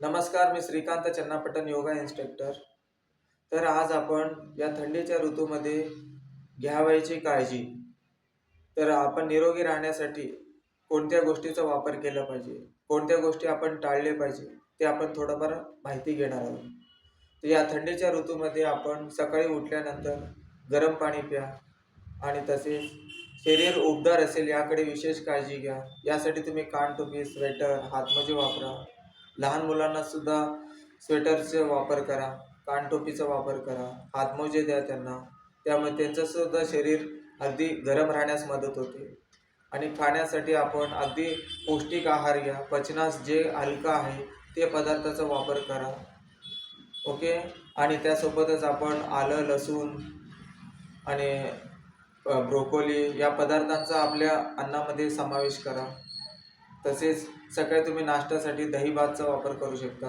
नमस्कार, मी श्रीकांत चन्नापटन, योगा इन्स्ट्रक्टर. तर आज आपण या थंडीच्या ऋतूमध्ये घ्यावयाची काळजी. तर आपण निरोगी राहण्यासाठी कोणत्या गोष्टीचा वापर केला पाहिजे, कोणत्या गोष्टी आपण टाळले पाहिजे, ते आपण थोडंफार माहिती घेणार आहोत. तर या थंडीच्या ऋतूमध्ये आपण सकाळी उठल्यानंतर गरम पाणी प्या आणि तसेच शरीर उबदार असेल याकडे विशेष काळजी घ्या. यासाठी तुम्ही कानटोपी, स्वेटर, हातमोजे वापरा. लहान मुलांना सुद्धा स्वेटरचा वापर करा, कानटोपीचा वापर करा, हातमोजे द्या त्यांना. त्यामुळे त्यांचं सुद्धा शरीर अगदी गरम राहण्यास मदत होते. आणि खाण्यासाठी आपण अगदी पौष्टिक आहार घ्या. पचनास जे हलका आहे ते पदार्थाचा वापर करा. ओके. आणि त्यासोबतच आपण आलं, लसूण आणि ब्रोकोली या पदार्थांचा आपल्या अन्नामध्ये समावेश करा. तसेच सकाळी तुम्ही नाश्त्यासाठी दही भातचा वापर करू शकता.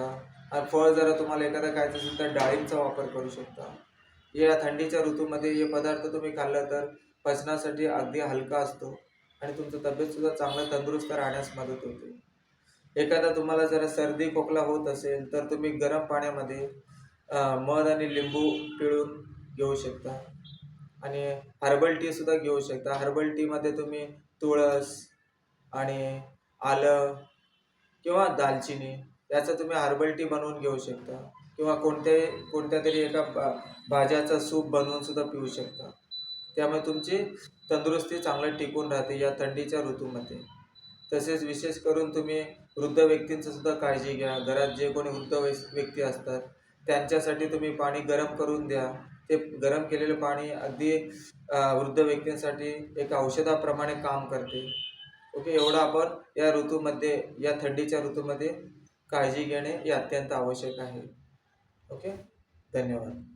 आणि फळ जरा तुम्हाला एखादं खायचं असेल तर डाळिंबचा वापर करू शकता. या थंडीच्या ऋतूमध्ये हे पदार्थ तुम्ही खाल्लं तर पचनासाठी अगदी हलका असतो आणि तुमचं तब्येतसुद्धा चांगलं तंदुरुस्त राहण्यास मदत होते. एखादा तुम्हाला जरा सर्दी खोकला होत असेल तर तुम्ही गरम पाण्यामध्ये मध आणि लिंबू पिळून घेऊ शकता. आणि हर्बल टीसुद्धा घेऊ शकता. हर्बल टीमध्ये तुम्ही तुळस आणि आलं किंवा दालचिनी याचं तुम्ही हर्बल टी बनवून घेऊ शकता. किंवा कोणत्यातरी एका भाज्याचा सूप बनवून सुद्धा पिऊ शकता. त्यामुळे तुमची तंदुरुस्ती चांगली टिकून राहते या थंडीच्या ऋतूमध्ये. तसेच विशेष करून तुम्ही वृद्ध व्यक्तींचं सुद्धा काळजी घ्या. घरात जे कोणी वृद्ध व्यक्ती असतात त्यांच्यासाठी तुम्ही पाणी गरम करून द्या. ते गरम केलेलं पाणी अगदी वृद्ध व्यक्तींसाठी एक औषधाप्रमाणे काम करते. ओके. एवढं आपण या ऋतूमध्ये, या थंडीच्या ऋतूमध्ये काळजी घेणे हे अत्यंत आवश्यक आहे. ओके. धन्यवाद.